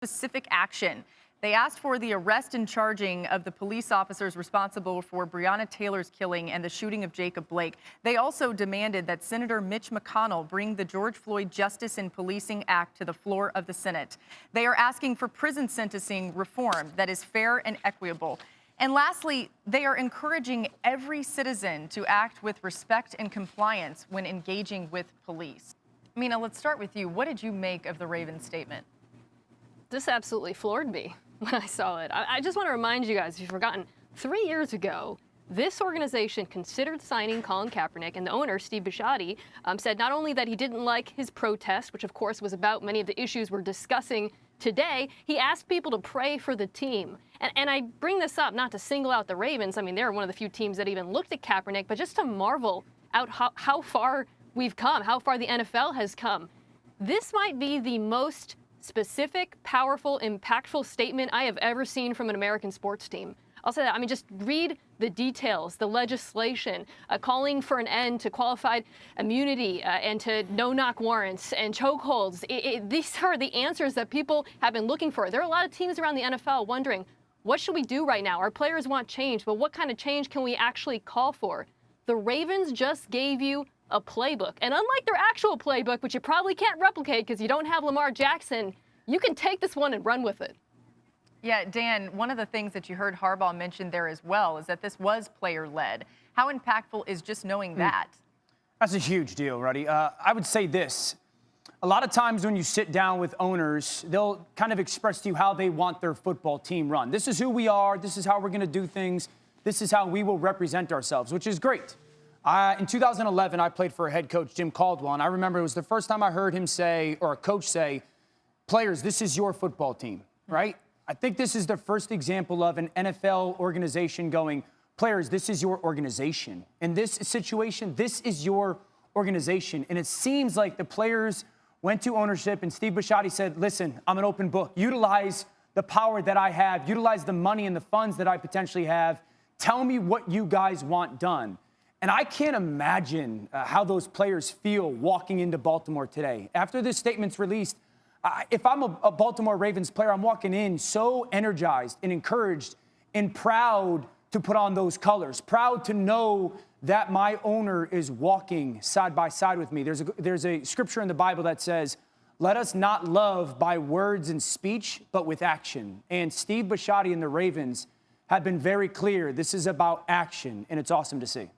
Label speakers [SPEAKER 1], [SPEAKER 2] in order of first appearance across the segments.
[SPEAKER 1] specific action. They asked for the arrest and charging of the police officers responsible for Breonna Taylor's killing and the shooting of Jacob Blake. They also demanded that Senator Mitch McConnell bring the George Floyd Justice in Policing Act to the floor of the Senate. They are asking for prison sentencing reform that is fair and equitable. And lastly, they are encouraging every citizen to act with respect and compliance when engaging with police. Mina, let's start with you. What did you make of the Ravens statement?
[SPEAKER 2] This absolutely floored me when I saw it. I just want to remind you guys, if you've forgotten, 3 years ago, this organization considered signing Colin Kaepernick, and the owner, Steve Bisciotti, said not only that he didn't like his protest, which of course was about many of the issues we're discussing today, he asked people to pray for the team. And I bring this up not to single out the Ravens. I mean, they're one of the few teams that even looked at Kaepernick, but just to marvel out how far we've come, how far the NFL has come. This might be the most specific, powerful, impactful statement I have ever seen from an American sports team. I'll say that. I mean, just read the details, the legislation, calling for an end to qualified immunity and to no-knock warrants and chokeholds. These are the answers that people have been looking for. There are a lot of teams around the NFL wondering, what should we do right now? Our players want change, but what kind of change can we actually call for? The Ravens just gave you a playbook. And unlike their actual playbook, which you probably can't replicate because you don't have Lamar Jackson, you can take this one and run with it.
[SPEAKER 1] Yeah, Dan, one of the things that you heard Harbaugh mention there as well is that this was player-led. How impactful is just knowing that?
[SPEAKER 3] That's a huge deal, Ruddy. I would say this. A lot of times when you sit down with owners, they'll kind of express to you how they want their football team run. This is who we are. This is how we're going to do things. This is how we will represent ourselves, which is great. In 2011, I played for a head coach, Jim Caldwell, and I remember it was the first time I heard him say, or a coach say, players, this is your football team, right? I think this is the first example of an NFL organization going, players, this is your organization. In this situation, this is your organization. And it seems like the players went to ownership and Steve Bisciotti said, listen, I'm an open book. Utilize the power that I have. Utilize the money and the funds that I potentially have. Tell me what you guys want done. And I can't imagine how those players feel walking into Baltimore today. After this statement's released, if I'm a Baltimore Ravens player, I'm walking in so energized and encouraged and proud to put on those colors, proud to know that my owner is walking side by side with me. There's a scripture in the Bible that says, let us not love by words and speech, but with action. And Steve Bisciotti and the Ravens have been very clear. This is about action, and it's awesome to see.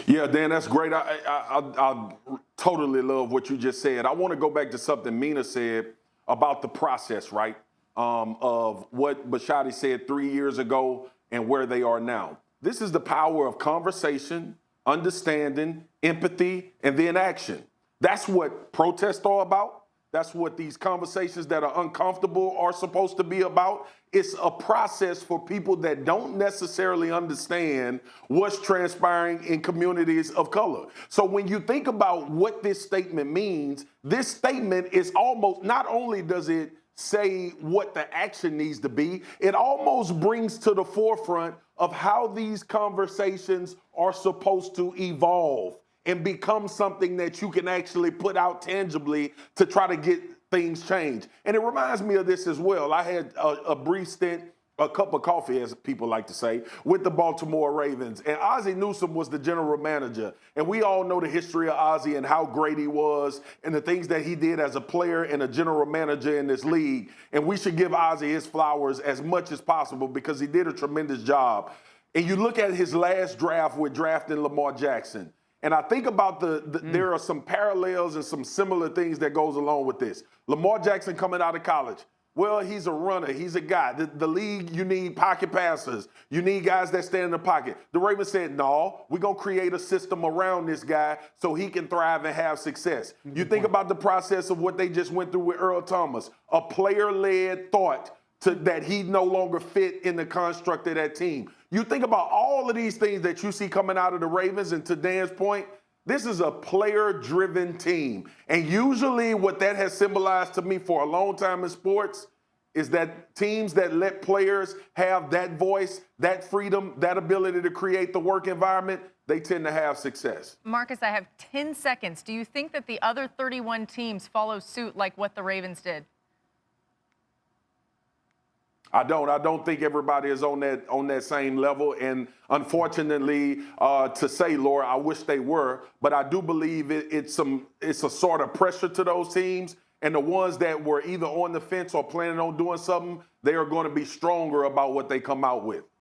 [SPEAKER 4] Yeah, Dan, that's great. I totally love what you just said. I want to go back to something Mina said about the process, right, of what Bisciotti said 3 years ago and where they are now. This is the power of conversation, understanding, empathy, and then action. That's what protests are about. That's what these conversations that are uncomfortable are supposed to be about. It's a process for people that don't necessarily understand what's transpiring in communities of color. So when you think about what this statement means, this statement is almost, not only does it say what the action needs to be, it almost brings to the forefront of how these conversations are supposed to evolve and become something that you can actually put out tangibly to try to get things changed. And it reminds me of this as well. I had a brief stint, a cup of coffee, as people like to say, with the Baltimore Ravens. And Ozzie Newsome was the general manager. And we all know the history of Ozzie and how great he was and the things that he did as a player and a general manager in this league. And we should give Ozzie his flowers as much as possible because he did a tremendous job. And you look at his last draft with drafting Lamar Jackson. And I think about there are some parallels and some similar things that goes along with this. Lamar Jackson coming out of college. Well, he's a runner. He's a guy. The league, you need pocket passers. You need guys that stand in the pocket. The Ravens said, no, we're going to create a system around this guy so he can thrive and have success. You think about the process of what they just went through with Earl Thomas, a player-led thought that he no longer fit in the construct of that team. You think about all of these things that you see coming out of the Ravens, and to Dan's point, this is a player-driven team. And usually what that has symbolized to me for a long time in sports is that teams that let players have that voice, that freedom, that ability to create the work environment, they tend to have success.
[SPEAKER 1] Marcus, I have 10 seconds. Do you think that the other 31 teams follow suit like what the Ravens did?
[SPEAKER 4] I don't think everybody is on that same level. And unfortunately, to say, Laura, I wish they were. But I do believe it's a sort of pressure to those teams. And the ones that were either on the fence or planning on doing something, they are going to be stronger about what they come out with.